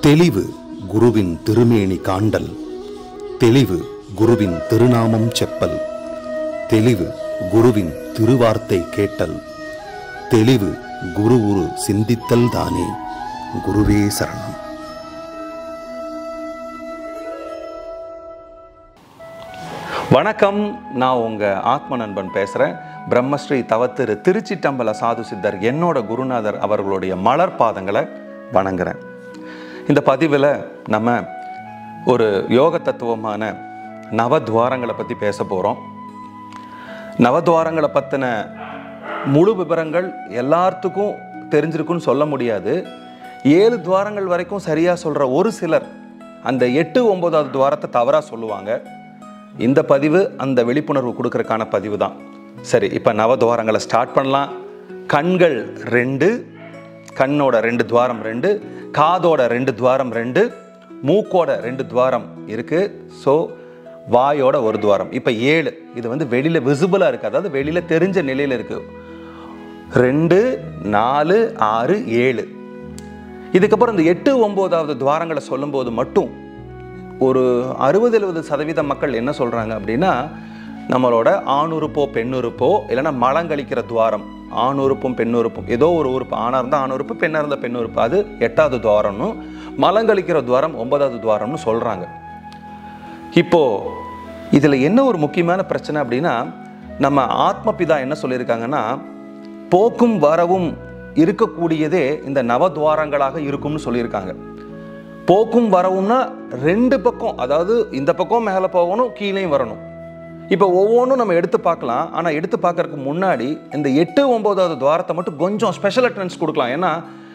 தெளிவு குருவின் திருமேனி காண்டல், தெளிவு குருவின் திருநாமம் செப்பல், தெளிவு குருவின் திருவார்த்தை கேட்டல், தெளிவு குரு உரு சிந்தித்தல் தானே. குருவே சரணம். வணக்கம், நான் உங்கள் ஆத்ம நண்பன் பேசுகிறேன். பிரம்மஸ்ரீ தவத்திரு திருச்சிட்டம்பல சாது சித்தர் என்னோட குருநாதர் அவர்களுடைய மலர் பாதங்களை வணங்குறேன். இந்த பதிவில் நம்ம ஒரு யோக தத்துவமான நவத்வாரங்களை பற்றி பேச போகிறோம். நவத்வாரங்களை பற்றின முழு விவரங்கள் எல்லாத்துக்கும் தெரிஞ்சிருக்குன்னு சொல்ல முடியாது. 7 துவாரங்கள் வரைக்கும் சரியாக சொல்கிற ஒரு சிலர் அந்த 8, 9வது துவாரத்தை தவறாக சொல்லுவாங்க. இந்த பதிவு அந்த விழிப்புணர்வு கொடுக்கறதுக்கான பதிவு தான். சரி, இப்போ நவத்வாரங்களை ஸ்டார்ட் பண்ணலாம். கண்கள் 2, கண்ணோட 2 துவாரம் 2, காதோட 2 துவாரம் 2, மூக்கோட 2 துவாரம் இருக்குது. ஸோ வாயோட ஒரு துவாரம். இப்போ 7. இது வந்து வெளியில் விசிபிளாக இருக்குது, அதாவது வெளியில் தெரிஞ்ச நிலையில் இருக்குது. 2, 4, 6, 7. இதுக்கப்புறம் இந்த 8, 9வது துவாரங்களை சொல்லும்போது மட்டும் ஒரு 60-70% மக்கள் என்ன சொல்கிறாங்க அப்படின்னா, நம்மளோட ஆணுறுப்போ பெண்ணுறுப்போ இல்லைன்னா மலங்கழிக்கிற துவாரம், ஆணுறுப்பும் பெண்ணுறுப்பும், ஏதோ ஒரு உறுப்பு, ஆணாக இருந்தால் ஆணுறுப்பு, பெண்ணாக இருந்தால் பெண்ணுறுப்பு, அது 8வது துவாரம்னு, மலங்கழிக்கிற துவாரம் 9வது துவாரம்னு சொல்கிறாங்க. இப்போது இதில் என்ன ஒரு முக்கியமான பிரச்சனை அப்படின்னா, நம்ம ஆத்மபிதா என்ன சொல்லியிருக்காங்கன்னா, போக்கும் வரவும் இருக்கக்கூடியதே இந்த நவத்வாரங்களாக இருக்கும்னு சொல்லியிருக்காங்க. போக்கும் வரவும்னா 2 பக்கம், அதாவது இந்த பக்கம் மேலே போகணும், கீழேயும் வரணும். இப்போ ஒவ்வொன்றும் நம்ம எடுத்து பார்க்கலாம். ஆனால் எடுத்து பார்க்கறதுக்கு முன்னாடி இந்த 8, 9வது துவாரத்தை மட்டும் கொஞ்சம் ஸ்பெஷல் அட்டென்ஷன் கொடுக்கலாம். ஏன்னா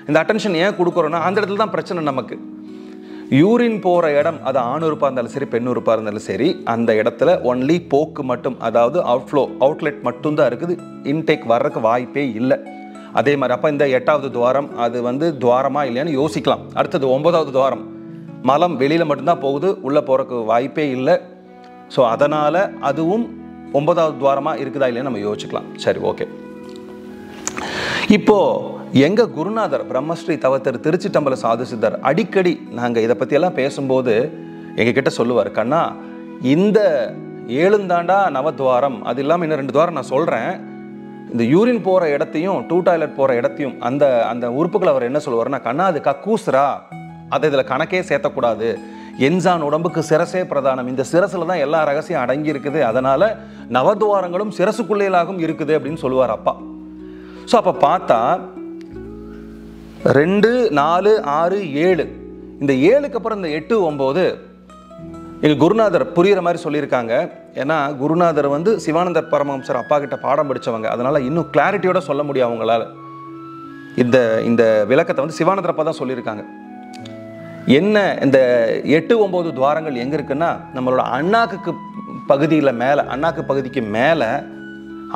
இந்த அட்டென்ஷன் ஏன் கொடுக்குறோன்னா, அந்த இடத்துல தான் பிரச்சனை நமக்கு. யூரின் போகிற இடம், அது ஆணுறுப்பாக இருந்தாலும் சரி பெண்ணுறுப்பாக இருந்தாலும் சரி, அந்த இடத்துல ஒன்லி போக்கு மட்டும், அதாவது அவுட்லெட் மட்டும்தான் இருக்குது. இன்டேக் வர்றதுக்கு வாய்ப்பே இல்லை. அதே மாதிரி அப்போ இந்த 8வது துவாரம் அது வந்து துவாரமா இல்லையான்னு யோசிக்கலாம். அடுத்தது 9வது துவாரம், மலம் வெளியில் மட்டும்தான் போகுது, உள்ளே போகிறதுக்கு வாய்ப்பே இல்லை. ஸோ அதனால் அதுவும் 9வது துவாரமாக இருக்குதா இல்லைன்னு நம்ம யோசிக்கலாம். சரி, ஓகே. இப்போது எங்கள் குருநாதர் பிரம்மஸ்ரீ தவத்திரு திருச்சிட்டம்பல சாது சித்தர் அடிக்கடி நாங்கள் இதை பற்றியெல்லாம் பேசும்போது எங்ககிட்ட சொல்லுவார், கண்ணா இந்த 7 தாண்டா நவத்வாரம், அது இல்லாமல் இன்னும் 2 துவாரம் நான் சொல்கிறேன். இந்த யூரின் போகிற இடத்தையும் 2 டாய்லெட் போகிற இடத்தையும் அந்த உறுப்புகளை அவர் என்ன சொல்லுவார்னா, கண்ணா அது கக்கூசுரா, அதை இதில் கணக்கே சேர்த்தக்கூடாது. என்சான் உடம்புக்கு சிரசே பிரதானம், இந்த சிரசில் தான் எல்லா ரகசியம் அடங்கி இருக்குது, அதனால் நவத்வாரங்களும் சிரசுக்குள்ளேயாகவும் இருக்குது அப்படின்னு சொல்லுவார் அப்பா. ஸோ அப்போ பார்த்தா 2, 4, 6, 7, இந்த 7க்கு அப்புறம் இந்த 8, 9 எங்கள் குருநாதர் புரிகிற மாதிரி சொல்லியிருக்காங்க. ஏன்னா குருநாதர் வந்து சிவானந்தர் பரமஹம்சர் அப்பா கிட்ட பாடம் படித்தவங்க, அதனால் இன்னும் கிளாரிட்டியோட சொல்ல முடியும் அவங்களால. இந்த விளக்கத்தை வந்து சிவானந்தர் அப்பா தான் சொல்லியிருக்காங்க. என்ன இந்த 8, 9 துவாரங்கள் எங்கே இருக்குன்னா, நம்மளோட அண்ணாக்கு பகுதியில் மேலே, அண்ணாக்கு பகுதிக்கு மேலே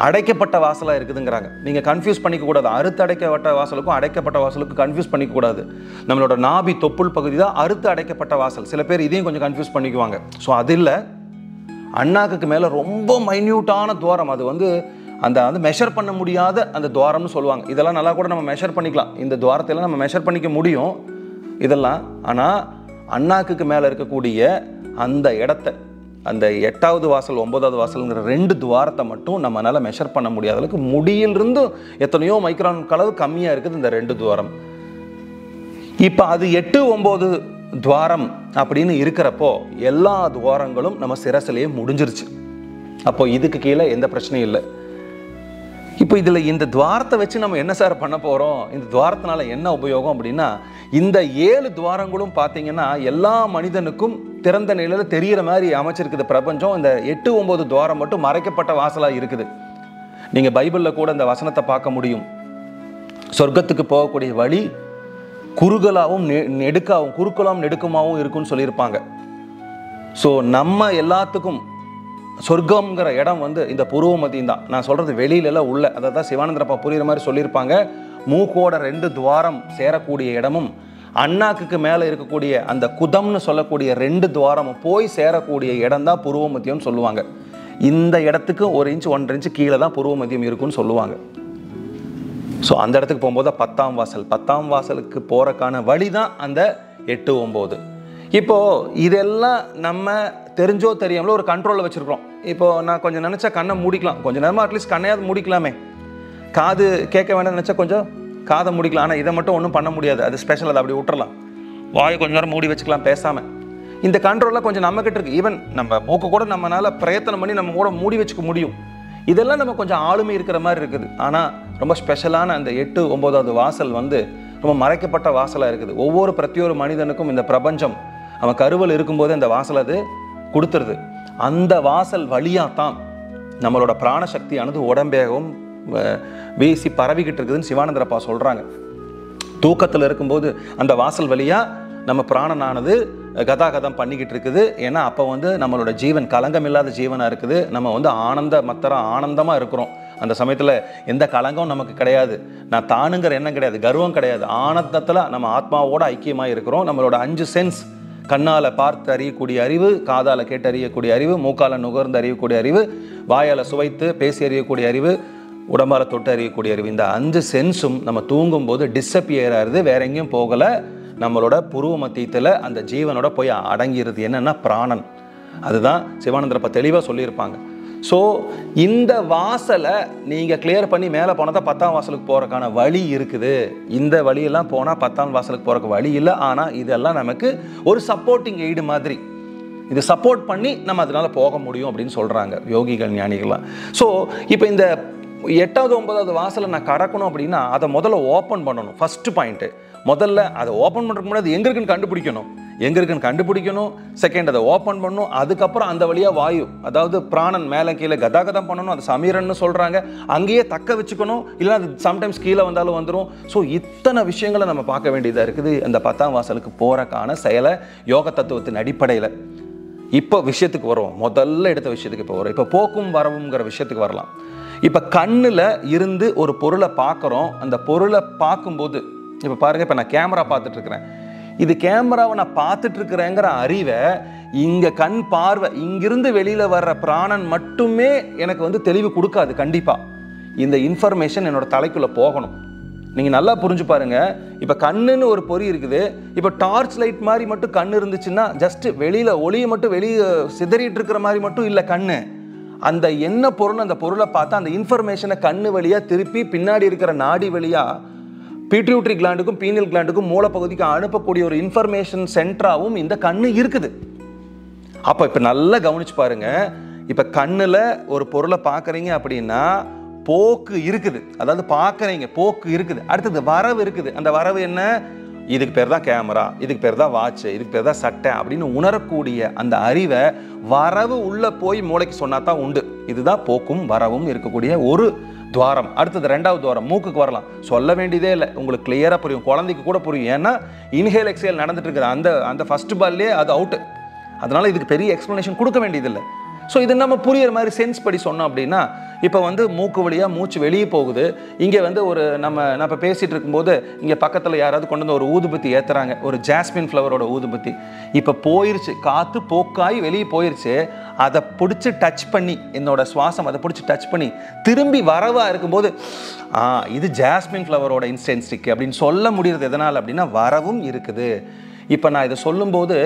அடைக்கப்பட்ட வாசலாக இருக்குதுங்கிறாங்க. நீங்கள் கன்ஃபியூஸ் பண்ணிக்கக்கூடாது. அறுத்து அடைக்கப்பட்ட வாசலுக்கும் அடைக்கப்பட்ட வாசலுக்கும் கன்ஃபியூஸ் பண்ணிக்கக்கூடாது. நம்மளோட நாபி தொப்புள் பகுதி தான் அறுத்து அடைக்கப்பட்ட வாசல். சில பேர் இதையும் கொஞ்சம் கன்ஃபியூஸ் பண்ணிக்குவாங்க. ஸோ அது இல்லை, அண்ணாக்கு மேலே ரொம்ப மைன்யூட்டான துவாரம், அது வந்து அந்த மெஷர் பண்ண முடியாத அந்த துவாரம்னு சொல்லுவாங்க. இதெல்லாம் நல்லா கூட நம்ம மெஷர் பண்ணிக்கலாம், இந்த துவாரத்தையெல்லாம் நம்ம மெஷர் பண்ணிக்க முடியும் இதெல்லாம். ஆனால் அண்ணாக்கு மேலே இருக்கக்கூடிய அந்த இடத்த, அந்த 8வது வாசல் 9வது வாசல்ங்கிற 2 துவாரத்தை மட்டும் நம்மளால் மெஷர் பண்ண முடியாத அளவுக்கு முடியிலிருந்து எத்தனையோ மைக்ரான் அளவு கம்மியாக இருக்குது இந்த 2 துவாரம். இப்போ அது 8, 9 துவாரம் அப்படின்னு இருக்கிறப்போ எல்லா துவாரங்களும் நம்ம சிரசிலேயே முடிஞ்சிருச்சு. அப்போ இதுக்கு கீழே எந்த பிரச்சனையும் இல்லை. இப்போ இதில் இந்த துவாரத்தை வச்சு நம்ம என்ன சார் பண்ண போகிறோம், இந்த துவாரத்தினால என்ன உபயோகம் அப்படின்னா, இந்த 7 துவாரங்களும் பார்த்தீங்கன்னா எல்லா மனிதனுக்கும் திறந்த நிலையில் தெரிகிற மாதிரி அமைச்சிருக்குது பிரபஞ்சம். இந்த 8, 9 துவாரம் மட்டும் மறைக்கப்பட்ட வாசலாக இருக்குது. நீங்கள் பைபிளில் கூட இந்த வசனத்தை பார்க்க முடியும். சொர்க்கத்துக்கு போகக்கூடிய வழி குறுகலாகவும் குறுக்கலாகவும் நெடுக்குமாகவும் இருக்குன்னு சொல்லியிருப்பாங்க. ஸோ நம்ம எல்லாத்துக்கும் சொர்க்கம்ங்கிற இடம் வந்து இந்த புருவ மத்தியம் தான். நான் சொல்கிறது வெளியிலலாம் உள்ள, அதை தான் சிவானந்தரப்பா புரிகிற மாதிரி சொல்லியிருப்பாங்க. மூக்கோட 2 துவாரம் சேரக்கூடிய இடமும், அண்ணாக்கு மேலே இருக்கக்கூடிய அந்த குதம்னு சொல்லக்கூடிய 2 துவாரமும் போய் சேரக்கூடிய இடம் தான் புருவ மத்தியம்னு சொல்லுவாங்க. இந்த இடத்துக்கு 1 இன்ச் 1.5 இன்ச் கீழே தான் புருவ மத்தியம் இருக்குன்னு சொல்லுவாங்க. ஸோ அந்த இடத்துக்கு போகும்போது 10ஆம் வாசல், 10ஆம் வாசலுக்கு போகிறக்கான வழி தான் அந்த 8, 9. இப்போது இதெல்லாம் நம்ம தெரிஞ்சோ தெரியாமலோ ஒரு கண்ட்ரோலில் வச்சுருக்கிறோம். இப்போது நான் கொஞ்சம் நினச்சா கண்ணை மூடிக்கலாம், கொஞ்சம் நேரமாக அட்லீஸ்ட் கண்ணையாவது மூடிக்கலாமே. காது கேட்க வேண்டாம்னு நினச்சா கொஞ்சம் காதை மூடிக்கலாம். ஆனால் இதை மட்டும் ஒன்றும் பண்ண முடியாது, அது ஸ்பெஷல், அதை அப்படி விட்டுறலாம். வாயை கொஞ்சம் நேரம் மூடி வச்சுக்கலாம் பேசாமல். இந்த கண்ட்ரோல்லாம் கொஞ்சம் நம்மக்கிட்ட இருக்குது. ஈவன் நம்ம மூக்கு கூட நம்மளால் பிரயத்தனம் பண்ணி நம்ம கூட மூடி வச்சுக்க முடியும். இதெல்லாம் நம்ம கொஞ்சம் ஆளுமை இருக்கிற மாதிரி இருக்குது. ஆனால் ரொம்ப ஸ்பெஷலான அந்த 8, 9வது வாசல் வந்து ரொம்ப மறைக்கப்பட்ட வாசலாக இருக்குது. ஒவ்வொரு பிரத்தியொரு மனிதனுக்கும் இந்த பிரபஞ்சம் அவன் கருவல் இருக்கும்போது அந்த வாசல் அது கொடுத்துருது. அந்த வாசல் வழியாக தான் நம்மளோட பிராணசக்தியானது உடம்பேகவும் வீசி பரவிக்கிட்டு இருக்குதுன்னு சிவானந்தரப்பா சொல்கிறாங்க. தூக்கத்தில் இருக்கும்போது அந்த வாசல் வழியாக நம்ம பிராணனானது கதாகதம் பண்ணிக்கிட்டு இருக்குது. ஏன்னா அப்போ வந்து நம்மளோட ஜீவன் கலங்கம் இல்லாத ஜீவனாக இருக்குது. நம்ம வந்து ஆனந்தமாக இருக்கிறோம். அந்த சமயத்தில் எந்த கலங்கம் நமக்கு கிடையாது, நான் தானுங்கிற எண்ணம் கிடையாது, கர்வம் கிடையாது. ஆனந்தத்தில் நம்ம ஆத்மாவோட ஐக்கியமாக இருக்கிறோம். நம்மளோட 5 சென்ஸ், கண்ணால் பார்த்து அறியக்கூடிய அறிவு, காதால் கேட்டு அறியக்கூடிய அறிவு, மூக்கால் நுகர்ந்து அறியக்கூடிய அறிவு, வாயால் சுவைத்து பேசி அறியக்கூடிய அறிவு, உடம்பால் தொட்டு அறியக்கூடிய அறிவு, இந்த 5 சென்ஸும் நம்ம தூங்கும்போது டிஸப்பியர் ஆகுது, வேற எங்கேயும் போகலை. நம்மளோட புருவ மத்தியத்தில் அந்த ஜீவனோட போய் அடங்கிடுது. என்னென்னா பிராணன். அதுதான் சிவானந்தரப்பா தெளிவாக சொல்லியிருப்பாங்க. ஸோ இந்த வாசலை நீங்கள் கிளியர் பண்ணி மேலே போனால் தான் 10ஆம் வாசலுக்கு போகிறக்கான வழி இருக்குது. இந்த வழியெல்லாம் போனால் 10ஆம் வாசலுக்கு போகிறக்கு வழி இல்லை. ஆனால் இதெல்லாம் நமக்கு ஒரு சப்போர்ட்டிங் எய்டு மாதிரி, இது சப்போர்ட் பண்ணி நம்ம அதனால் போக முடியும் அப்படின்னு சொல்கிறாங்க யோகிகள், ஞானிகள்லாம். ஸோ இப்போ இந்த 8வது 9வது வாசலை நான் கடக்கணும் அப்படின்னா அதை முதல்ல ஓப்பன் பண்ணணும். ஃபஸ்ட்டு பாயிண்ட்டு, முதல்ல அதை ஓப்பன் பண்ணுறதுக்கு முன்னாடி எங்கே இருக்குன்னு கண்டுபிடிக்கணும். செகண்ட் அதை ஓப்பன் பண்ணணும். அதுக்கப்புறம் அந்த வழியாக வாயு, அதாவது பிராணன் மேலே கீழே கதாகதம் பண்ணணும். அது சமீரன்னு சொல்கிறாங்க. அங்கேயே தக்க வச்சுக்கணும், இல்லைன்னா அது சம்டைம்ஸ் கீழே வந்தாலும் வந்துடும். ஸோ இத்தனை விஷயங்களை நம்ம பார்க்க வேண்டியதாக இருக்குது அந்த 10ஆம் வாசலுக்கு போகிறக்கான செயலை யோக தத்துவத்தின் அடிப்படையில். இப்போ விஷயத்துக்கு வருவோம். முதல்ல எடுத்த விஷயத்துக்கு இப்போ வரும். இப்போ போக்கும் வரவுங்கிற விஷயத்துக்கு வரலாம். இப்போ கண்ணில் இருந்து ஒரு பொருளை பார்க்குறோம். அந்த பொருளை பார்க்கும்போது இப்போ பாருங்கள், இப்போ நான் கேமரா பார்த்துட்ருக்குறேன். இது கேமராவை நான் பார்த்துட்ருக்குறேங்கிற அறிவை இங்கே கண் பார்வை, இங்கிருந்து வெளியில் வர்ற பிராணன் மட்டுமே எனக்கு வந்து தெளிவு கொடுக்காது. கண்டிப்பாக இந்த இன்ஃபர்மேஷன் என்னோட தலைக்குள்ளே போகணும். நீங்கள் நல்லா புரிஞ்சு பாருங்கள். இப்போ கண்ணுன்னு ஒரு பொறி இருக்குது. இப்போ டார்ச் லைட் மாதிரி மட்டும் கண் இருந்துச்சுன்னா ஜஸ்ட்டு வெளியில் ஒளியை மட்டும் வெளியே சிதறிட்டு இருக்கிற மாதிரி மட்டும் இல்லை கண்ணு. அந்த என்ன பொருள், அந்த பொருளை பார்த்தா அந்த இன்ஃபர்மேஷனை கண்ணு வழியாக திருப்பி பின்னாடி இருக்கிற நாடி வழியாக பிட்யூட்டரி கிளாண்டுக்கும் பீனியல் கிளாண்டுக்கும் மூலப்பகுதிக்கு அனுப்பக்கூடிய ஒரு இன்ஃபர்மேஷன் சென்டராகவும் இந்த கண்ணு இருக்குது. அப்போ இப்போ நல்லா கவனிச்சு பாருங்க. இப்போ கண்ணில் ஒரு பொருளை பார்க்குறீங்க அப்படின்னா போக்கு இருக்குது, அதாவது பார்க்குறீங்க, போக்கு இருக்குது. அடுத்தது வரவு இருக்குது. அந்த வரவு என்ன? இதுக்கு பேர் தான் கேமரா, இதுக்கு பேர் தான் வாட்சு, இதுக்கு பேர் தான் சட்டை அப்படின்னு உணரக்கூடிய அந்த அறிவை வரவு உள்ளே போய் மூளைக்கு சொன்னா தான் உண்டு. இதுதான் போக்கும் வரவும் இருக்கக்கூடிய ஒரு துவாரம். அடுத்தது 2வது துவாரம் மூக்குக்கு வரலாம். சொல்ல வேண்டியதே இல்லை, உங்களுக்கு கிளியராக புரியும், குழந்தைக்கு கூட புரியும். ஏன்னா இன்ஹேல் எக்ஸேல் நடந்துட்டு இருக்குது. அந்த ஃபர்ஸ்ட் பால்லே அது அவுட்டு. அதனால இதுக்கு பெரிய எக்ஸ்ப்ளனேஷன் கொடுக்க வேண்டியதில்லை. ஸோ இது நம்ம புரியுற மாதிரி சென்ஸ் படி சொன்னோம் அப்படின்னா, இப்போ வந்து மூக்கு வழியாக மூச்சு வெளியே போகுது. இங்கே வந்து நான் இப்போ பேசிகிட்டு இருக்கும்போது இங்கே பக்கத்தில் யாராவது கொண்டு வந்து ஒரு ஊதுபத்தி ஏற்றுறாங்க, ஒரு ஜாஸ்மின் ஃப்ளவரோட ஊதுபத்தி. இப்போ போயிருச்சு, காற்று போக்காய் வெளியே போயிருச்சு. அதை பிடிச்சி டச் பண்ணி, என்னோட சுவாசம் அதை பிடிச்சி டச் பண்ணி திரும்பி வரவாக இருக்கும்போது இது ஜாஸ்மின் ஃப்ளவரோட இன்ஸ்டன்ஸ்டிக் அப்படின்னு சொல்ல முடியுறது. எதனால் அப்படின்னா வரவும் இருக்குது. இப்போ நான் இதை சொல்லும்போது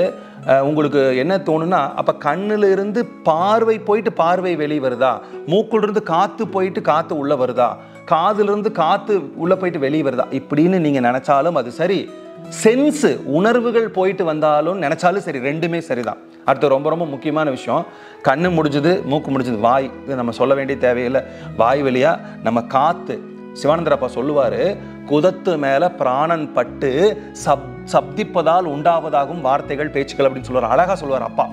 உங்களுக்கு என்ன தோணுன்னா, அப்போ கண்ணில் இருந்து பார்வை போயிட்டு பார்வை வெளியே வருதா, மூக்குலேருந்து காற்று போயிட்டு காற்று உள்ளே வருதா, காதுலேருந்து காற்று உள்ளே போயிட்டு வெளியே வருதா இப்படின்னு நீங்கள் நினச்சாலும் அது சரி. சென்ஸு உணர்வுகள் போயிட்டு வந்தாலும் நினச்சாலும் சரி, ரெண்டுமே சரிதான். அடுத்து ரொம்ப ரொம்ப முக்கியமான விஷயம், கண்ணு முடிஞ்சது, மூக்கு முடிஞ்சது, வாய். இது நம்ம சொல்ல வேண்டிய தேவையில்லை. வாய் வழியாக நம்ம காற்று, சிவானந்தரப்பா சொல்லுவார், குதத்து மேலே பிராணன் பட்டு சப்திப்பதால் உண்டாவதாகும் வார்த்தைகள் பேச்சுக்கள் அப்படின்னு சொல்லுவார். அழகாக சொல்லுவார் அப்பா.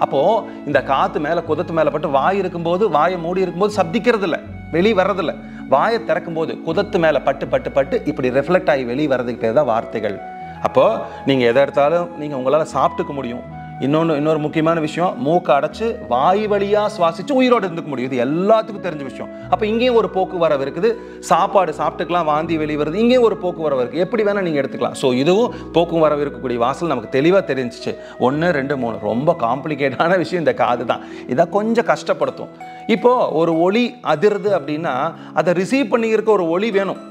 அப்போது இந்த காற்று மேலே குதத்து மேலே பட்டு வாய் இருக்கும்போது, வாயை மூடி இருக்கும்போது சப்திக்கிறது இல்லை, வெளியே வர்றதில்லை. வாயை திறக்கும்போது குதத்து மேலே பட்டு பட்டு பட்டு இப்படி ரிஃப்ளெக்ட் ஆகி வெளியே வர்றதுக்கு பேர் தான் வார்த்தைகள். அப்போது நீங்கள் எதை எடுத்தாலும் நீங்கள் உங்களால் சாப்பிட்டுக்க முடியும். இன்னொரு முக்கியமான விஷயம், மூக்கை அடைச்சு வாய் வழியாக சுவாசித்து உயிரோடு இருந்துக்க முடியும். இது எல்லாத்துக்கும் தெரிஞ்ச விஷயம். அப்போ இங்கேயும் ஒரு போக்குவரவு இருக்குது. சாப்பாடு சாப்பிட்டுக்கலாம், வாந்தி வெளியே வருது, இங்கேயும் ஒரு போக்குவரவு இருக்குது. எப்படி வேணால் நீங்கள் எடுத்துக்கலாம். ஸோ இதுவும் போக்குவரவு இருக்கக்கூடிய வாசல் நமக்கு தெளிவாக தெரிஞ்சிச்சு. 1, 2, 3 ரொம்ப காம்ப்ளிகேட்டான விஷயம் இந்த காது தான். இதை கொஞ்சம் கஷ்டப்படுத்தும். இப்போது ஒரு ஒளி அதிருது அப்படின்னா அதை ரிசீவ் பண்ணியிருக்க ஒரு ஒளி வேணும்.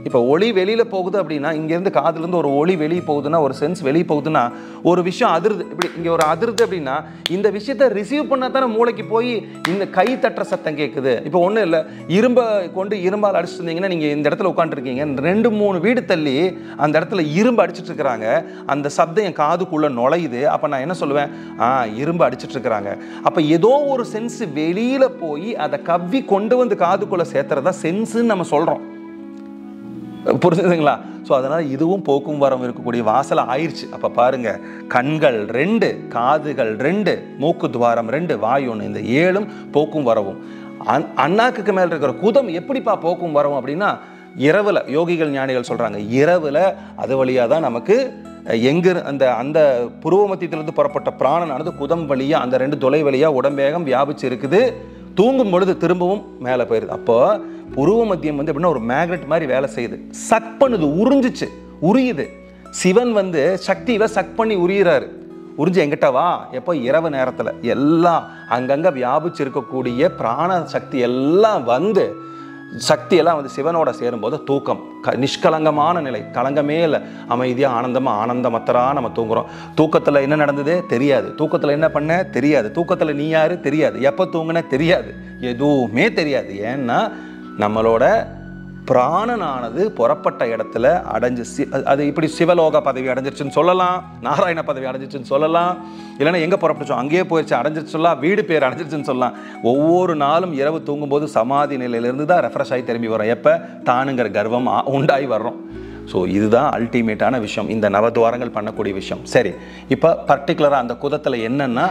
இப்போ ஒளி வெளியில் போகுது அப்படின்னா, இங்கேருந்து காதுலேருந்து ஒரு ஒளி வெளியே போகுதுன்னா, ஒரு சென்ஸ் வெளியே போகுதுன்னா, ஒரு விஷயம் அதிருது. இப்படி இங்கே ஒரு அதிருது அப்படின்னா, இந்த விஷயத்தை ரிசீவ் பண்ணால் தானே மூளைக்கு போய் இந்த கை தட்டுற சத்தம் கேட்குது. இப்போ ஒன்றும் இல்லை, இரும்பை கொண்டு இரும்பால் அடிச்சுட்டு இருந்தீங்கன்னா, நீங்கள் இந்த இடத்துல உட்காந்துருக்கீங்க, 2-3 வீடு தள்ளி அந்த இடத்துல இரும்பு அடிச்சுட்டு இருக்கிறாங்க, அந்த சப்தம் என் காதுக்குள்ளே நுழையுது. அப்போ நான் என்ன சொல்லுவேன்? இரும்பு அடிச்சுட்டு இருக்கிறாங்க. அப்போ ஏதோ ஒரு சென்ஸ் வெளியில் போய் அதை கவ்வி கொண்டு வந்து காதுக்குள்ளே சேர்த்துறதா சென்ஸுன்னு நம்ம சொல்கிறோம். புரிஞ்சுதுங்களா? ஸோ அதனால் இதுவும் போக்கும் வரம் இருக்கக்கூடிய வாசல் ஆயிடுச்சு. அப்போ பாருங்க, கண்கள் 2, காதுகள் 2, மூக்கு துவாரம் 2, வாய் 1, இந்த 7 போக்கும் வரவும். அண்ணாக்குக்கு மேலே இருக்கிற குதம் எப்படிப்பா போக்கும் வரவும் அப்படின்னா, இரவில் யோகிகள் ஞானிகள் சொல்கிறாங்க, இரவில் அது வழியாக தான் நமக்கு எங்கே அந்த புருவ மத்தியத்திலிருந்து புறப்பட்ட பிராணனானது குதம் வழியாக அந்த 2 துளை வழியாக உடம்பேகம் வியாபிச்சு இருக்குது. தூங்கும் பொழுது திரும்பவும் மேலே போயிடுது. அப்போ புருவ மத்தியம் வந்து எப்படின்னா ஒரு மேக்னெட் மாதிரி வேலை செய்யுது, சக் பண்ணுது, உரியுது. சிவன் வந்து சக்தியில சக் பண்ணி உரியிறாரு. உறிஞ்சு எங்கிட்ட வா, எப்போ? இரவு நேரத்தில் எல்லாம் அங்கங்கே வியாபிச்சு இருக்கக்கூடிய பிராண சக்தி எல்லாம் வந்து சக்தியெல்லாம் வந்து சிவனோட சேரும்போது தூக்கம் நிஷ்கலங்கமான நிலை, கலங்கமே இல்லை, அமைதியாக ஆனந்தமத்தராக நம்ம தூங்குறோம். தூக்கத்தில் என்ன நடந்தது தெரியாது, தூக்கத்தில் என்ன பண்ண தெரியாது, தூக்கத்தில் நீ யாரு தெரியாது, எப்போ தூங்குன தெரியாது, எதுவுமே தெரியாது. ஏன்னா நம்மளோட பிராணனானது புறப்பட்ட இடத்துல அடைஞ்சு அது இப்படி சிவலோக பதவி அடைஞ்சிருச்சுன்னு சொல்லலாம், நாராயண பதவி அடைஞ்சிருச்சுன்னு சொல்லலாம், இல்லைன்னா எங்கே புறப்பட்டுச்சோ அங்கேயே போயிடுச்சு அடைஞ்சிருச்சு சொல்லலாம், வீடு பேர் அடைஞ்சிருச்சுன்னு சொல்லலாம். ஒவ்வொரு நாளும் இரவு தூங்கும்போது சமாதி நிலையிலேருந்து தான் ரெஃப்ரெஷ் ஆகி திரும்பி வரோம். எப்போ? தானுங்கிற கர்வம் உண்டாகி வர்றோம். ஸோ இதுதான் அல்டிமேட்டான விஷயம், இந்த நவத்வாரங்கள் பண்ணக்கூடிய விஷயம். சரி, இப்போ பர்டிகுலராக அந்த குதத்தில் என்னென்னா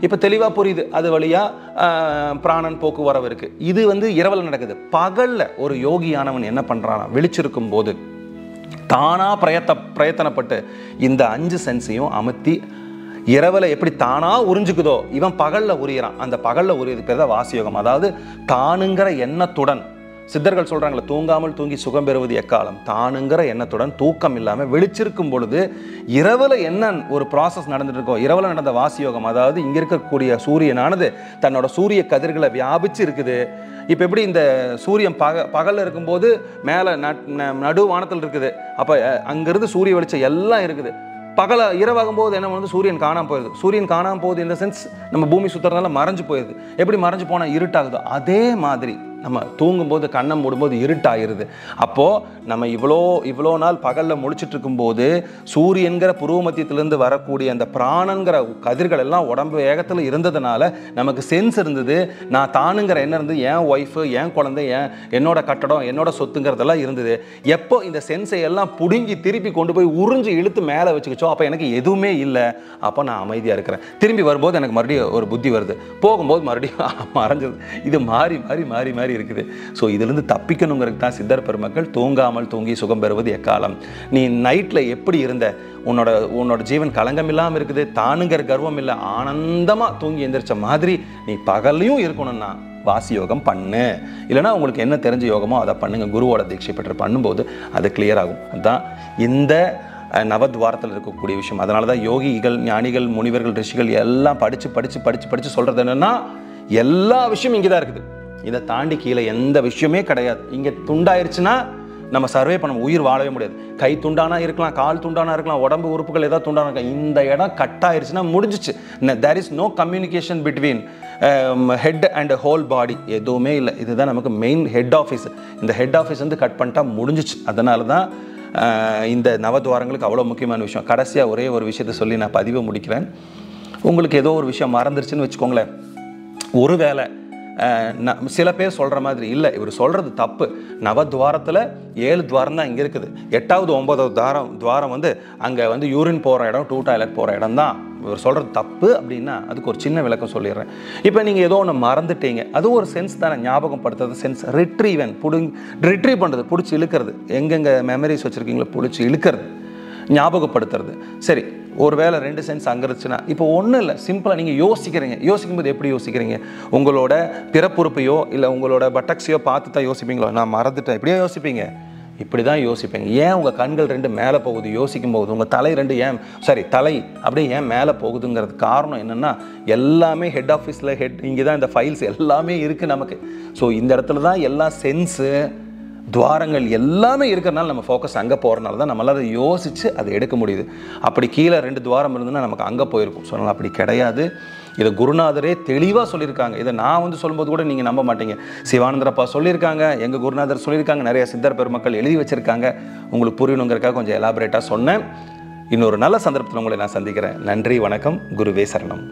இப்போ தெளிவாக புரியுது, அது வழியாக பிராணன் போக்குவரவு இருக்குது. இது வந்து இரவில் நடக்குது. பகலில் ஒரு யோகியானவன் என்ன பண்ணுறான்னா, விழிச்சிருக்கும் போது தானாக பிரயத்தனப்பட்டு இந்த 5 சென்ஸையும் அமுத்தி இரவில் எப்படி தானாக உறிஞ்சுக்குதோ இவன் பகலில் உரியறான். அந்த பகலில் உரியது பேர் தான் வாசியோகம். அதாவது தானுங்கிற எண்ணத்துடன், சித்தர்கள் சொல்கிறாங்களே, தூங்காமல் தூங்கி சுகம் பெறுவது எக்காலம். தானுங்கிற எண்ணத்துடன் தூக்கம் இல்லாமல் விழிச்சிருக்கும் பொழுது இரவில் என்ன ஒரு ப்ராசஸ் நடந்துட்டு இருக்கோ, இரவில் நடந்த வாசியோகம், அதாவது இங்கே இருக்கக்கூடிய சூரியனானது தன்னோட சூரிய கதிர்களை வியாபிச்சு இருக்குது. இப்போ எப்படி இந்த சூரியன் பகலில் இருக்கும்போது மேலே நடு வானத்தில் இருக்குது, அப்போ அங்கேருந்து சூரிய வெளிச்சம் எல்லாம் இருக்குது. இரவாகும் போது என்ன பண்ணுது? சூரியன் காணாமல் போயிடுது. சூரியன் காணாமல் போகுது இந்த சென்ஸ், நம்ம பூமி சுற்றுறதுனால மறைஞ்சு போயிடுது. எப்படி மறைஞ்சு போனால் இருட்டாகுதோ அதே மாதிரி நம்ம தூங்கும்போது கண்ணை மூடும்போது இருட்டாயிருது. அப்போது நம்ம இவ்வளோ நாள் பகலில் முழிச்சிட்டு இருக்கும்போது சூரியன்கிற புருவ மத்தியத்திலேருந்து வரக்கூடிய அந்த பிராணங்கிற கதிர்கள் எல்லாம் உடம்பு வேகத்தில் இருந்ததுனால நமக்கு சென்ஸ் இருந்தது. நான் தானுங்கிற என்ன இருந்து, என் ஒய்ஃபு, என் குழந்தை, என்னோட கட்டடம், என்னோட சொத்துங்கிறதெல்லாம் இருந்தது. எப்போ இந்த சென்ஸை எல்லாம் பிடுங்கி திருப்பி கொண்டு போய் உறிஞ்சு இழுத்து மேலே வச்சுக்கிச்சோ அப்போ எனக்கு எதுவுமே இல்லை. அப்போ நான் அமைதியாக இருக்கிறேன். திரும்பி வரும்போது எனக்கு மறுபடியும் ஒரு புத்தி வருது, போகும்போது மறுபடியும் மறைஞ்சது. இது மாறி மாறி மாறி மாறி இருக்குது. ஸோ இதிலிருந்து தப்பிக்கணுங்கிறது தான் சித்தர் பெருமக்கள் தூங்காமல் தூங்கி சுகம் பெறுவது எக்காலம். நீ நைட்டில் எப்படி இருந்த, உன்னோட ஜீவன் கலங்கம் இல்லாமல் இருக்குது, தானுங்கிற கர்வம் இல்லை, ஆனந்தமாக தூங்கி எந்திரிச்ச மாதிரி நீ பகல்லையும் இருக்கணும்னா வாசியோகம் பண்ணு. இல்லைனா உங்களுக்கு என்ன தெரிஞ்ச யோகமோ அதை பண்ணுங்க. குருவோட தீட்சை பெற்று பண்ணும்போது அது கிளியர் ஆகும். அதுதான் இந்த நவத்வாரத்தில் இருக்கக்கூடிய விஷயம். அதனால தான் யோகிகள், ஞானிகள், முனிவர்கள், ரிஷிகள் எல்லாம் படித்து சொல்கிறது என்னென்னா, எல்லா விஷயமும் இங்கே தான் இருக்குது. இதை தாண்டி கீழே எந்த விஷயமே கிடையாது. இங்கே துண்டாயிருச்சுன்னா நம்ம சர்வே பண்ண உயிர் வாழவே முடியாது. கை துண்டானா இருக்கலாம், கால் துண்டானா இருக்கலாம், உடம்பு உறுப்புகள் ஏதாவது துண்டானா இருக்கலாம். இந்த இடம் கட் ஆயிருச்சுன்னா முடிஞ்சிச்சு. There is no communication between head and whole body, எதுவுமே இல்லை. இதுதான் நமக்கு மெயின் ஹெட் ஆஃபீஸ். இந்த ஹெட் ஆஃபீஸ் வந்து கட் பண்ணிட்டா முடிஞ்சிச்சு. அதனால தான் இந்த நவத்வாரங்களுக்கு அவ்வளோ முக்கியமான விஷயம். கடைசியாக ஒரே ஒரு விஷயத்தை சொல்லி நான் பதிவை முடிக்கிறேன். உங்களுக்கு ஏதோ ஒரு விஷயம் மறந்துருச்சுன்னு வச்சுக்கோங்களேன். ஒருவேளை சில பேர் சொல்கிற மாதிரி இல்லை, இவர் சொல்கிறது தப்பு. நவத்வாரத்தில் 7 துவாரம் தான் இங்கே இருக்குது. 8வது 9வது துவாரம் வந்து அங்கே வந்து யூரின் போகிற இடம், டாய்லெட் போகிற இடம் தான். இவர் சொல்கிறது தப்பு அப்படின்னா அதுக்கு ஒரு சின்ன விளக்கம் சொல்லிடுறேன். இப்போ நீங்கள் ஏதோ ஒன்று மறந்துட்டீங்க, அது ஒரு சென்ஸ் தானே, ஞாபகப்படுத்துறது சென்ஸ். ரிட்ரீவ் பண்ணுறது, பிடிச்சி இழுக்கிறது, எங்கெங்கே மெமரிஸ் வச்சுருக்கீங்களோ பிடிச்சி இழுக்கிறது, ஞாபகப்படுத்துறது. சரி, ஒரு வேளை 2 சென்ஸ் அங்கே இருந்துச்சுன்னா இப்போ ஒன்றும் இல்லை, சிம்பிளாக நீங்கள் யோசிக்கும்போது எப்படி யோசிக்கிறீங்க? உங்களோட பிறப்புறுப்பையோ இல்லை உங்களோட பட்டக்ஸையோ பார்த்து தான் யோசிப்பீங்களோ? நான் மறந்துட்டேன், இப்படியே யோசிப்பீங்க, இப்படி தான் யோசிப்பீங்க. ஏன் உங்கள் கண்கள் 2 மேலே போகுது யோசிக்கும் போது, உங்கள் தலை 2 தலை அப்படியே ஏன் மேலே போகுதுங்கிறது காரணம் என்னென்னா, எல்லாமே ஹெட் ஆஃபீஸில் இங்கே தான் இந்த ஃபைல்ஸ் எல்லாமே இருக்குது நமக்கு. ஸோ இந்த இடத்துல தான் எல்லா சென்ஸு துவாரங்கள் எல்லாமே இருக்கிறனால நம்ம ஃபோக்கஸ் அங்கே போகிறனால தான் நம்மளால் அதை யோசித்து அதை எடுக்க முடியுது. அப்படி கீழே 2 துவாரம் இருந்ததுன்னா நமக்கு அங்கே போயிருக்கும். ஸோ அப்படி கிடையாது. இதை குருநாதரே தெளிவாக சொல்லியிருக்காங்க. இதை நான் வந்து சொல்லும்போது கூட நீங்கள் நம்ப மாட்டீங்க. சிவானந்தரப்பா சொல்லியிருக்காங்க, எங்கள் குருநாதர் சொல்லியிருக்காங்க, நிறைய சித்தர் பெருமக்கள் எழுதி வச்சுருக்காங்க. உங்களுக்கு புரியணுங்கிறக்காக கொஞ்சம் எலாபரேட்டாக சொன்னேன். இன்னொரு நல்ல சந்தர்ப்பத்தில் உங்களை நான் சந்திக்கிறேன். நன்றி, வணக்கம். குருவே சரணம்.